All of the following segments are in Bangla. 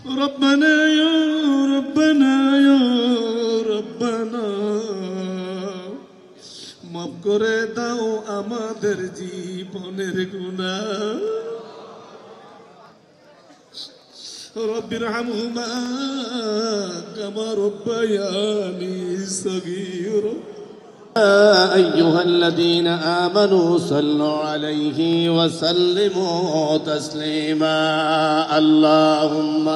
রব্বানা ইয়া রব্বানা ইয়া রব্বানা মাফ করে দাও আমাদের জীবনের গুনাহ। রব্বিরহামহুমা কামা রব্বায়ানি সগীরা। أيها الذين آمنوا صلوا عليه وسلموا تسليما اللهم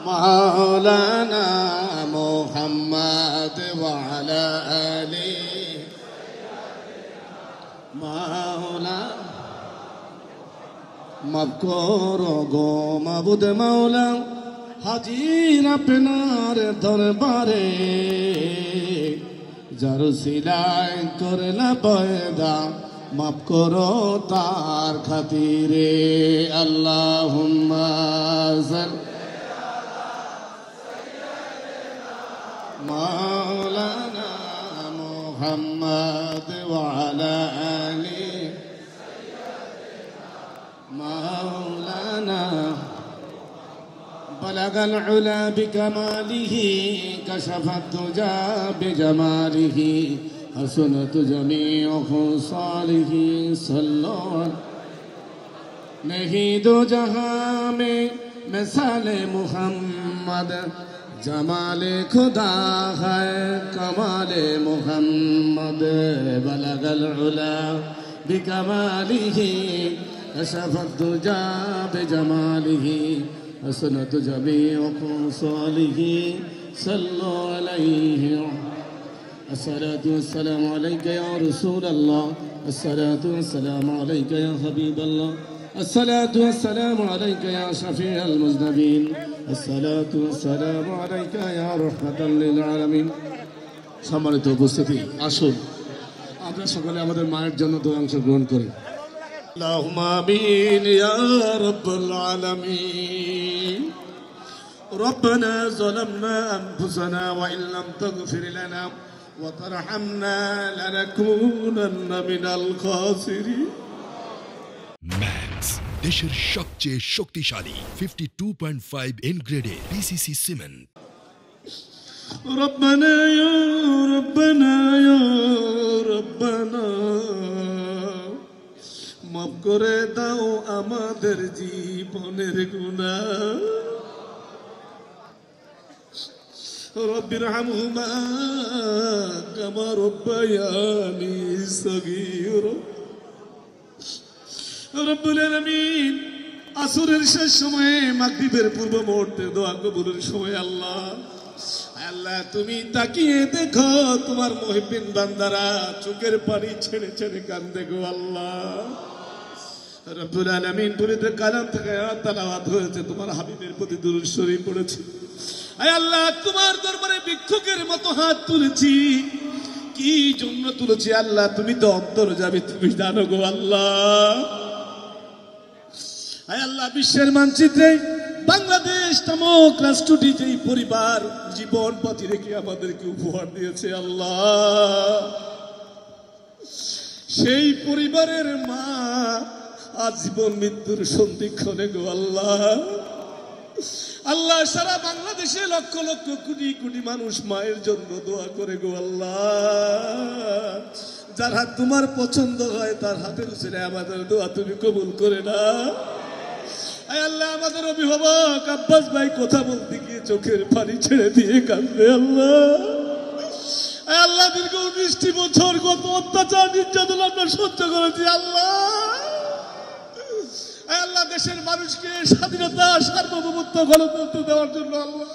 مولانا محمد وعلى آله مولانا مذكور গো মাবুদ মাওলা হাজির আপনার দরবারে যার সিলাই করলা পয়দা মাফ করো তার খাতিরে আল্লাহুম্মা মাওলানা মুহাম্মদ ওয়া আলা আলি মাওলানা بلغ العلا بكماله كشف الدجى بجماله حسنت جميع خصاله صلوا नहीं दो जहां में मिसाल मुहम्मद जमाल खुदा है कमाल मुहम्मद बलग العلا بكماله كشف الدجى بجماله حسنت جميع خصاله صلوا عليه الصلاة والسلام عليك يا رسول الله الصلاة والسلام عليك يا حبيب الله الصلاة والسلام عليك يا شفيع المذنبين الصلاة والسلام عليك يا رحمة للعالمين। সম্মানিত উপস্থিতি, আসুন আমরা সকলে আমাদের মায়ের জন্য দোয়া অংশগ্রহণ করি। اللهم آمين يا رب العالمين. ربنا ظلمنا أنفسنا وإن لم تغفر لنا وترحمنا لنكونن من الخاسرين. ম্যাক্স দেশের সবচেয়ে শক্তিশালী 52.5 এনগ্রেডের পিসিসি সিমেন্ট। ربنا يا ربنا يا ربنا মাফ করে দাও আমাদের জীবনের গুনাহ। রব্বিরহামহুমা কামা রব্বায়ানি সগীরা। রব্বুল আলামিন আসরের শেষ সময়ে মাগরিবের পূর্ব মুহূর্তে দোয়া কবুলের সময় আল্লাহ আল্লাহ তুমি তাকিয়ে দেখো তোমার মুহিব্বিন বান্দারা চোখের পানি ছেড়ে ছেড়ে কান্দে গো আল্লাহ। রব্বুল আলামিন পবিত্র কালাম থেকে তেলাওয়াত হয়েছে, তোমার হাবিবের প্রতি দুরূদ শরীফ পড়েছি। আয় আল্লাহ তোমার দরবারে ভিক্ষুকের মতো হাত তুলেছি, কি জন্য তুলেছি আল্লাহ তুমি তো অন্তর্যামী, তুমি জানো গো আল্লাহ। আয় আল্লাহ বিশ্বের মানচিত্রে বাংলাদেশ নামক রাষ্ট্রটি যেই পরিবার জীবন পাতি রেখে আমাদেরকে উপহার দিয়েছে আল্লাহ, সেই পরিবারের মা আজ জীবন মৃত্যুর সন্ধিক্ষণে গো আল্লাহ। আল্লাহ সারা বাংলাদেশে লক্ষ লক্ষ কোটি কোটি মানুষ মায়ের জন্য দোয়া করে গো আল্লাহ। যার হাত তোমার পছন্দ হয় তার হাতের ছেড়ে আমাদের দোয়া তুমি কবুল করে না। আয় আল্লাহ আমাদের অভিভাবক আব্বাস ভাই কথা বলতে গিয়ে চোখের পানি ছেড়ে দিয়ে কাঁদবে আল্লাহ। আয় আল্লাহ দীর্ঘ 19টি বছর কত অত্যাচার নির্যাতন আমরা সহ্য করেছি আল্লাহ। আয় আল্লাহ দেশের মানুষকে স্বাধীনতা সার্বভৌমত্ব গণতন্ত্র দেওয়ার জন্য আল্লাহ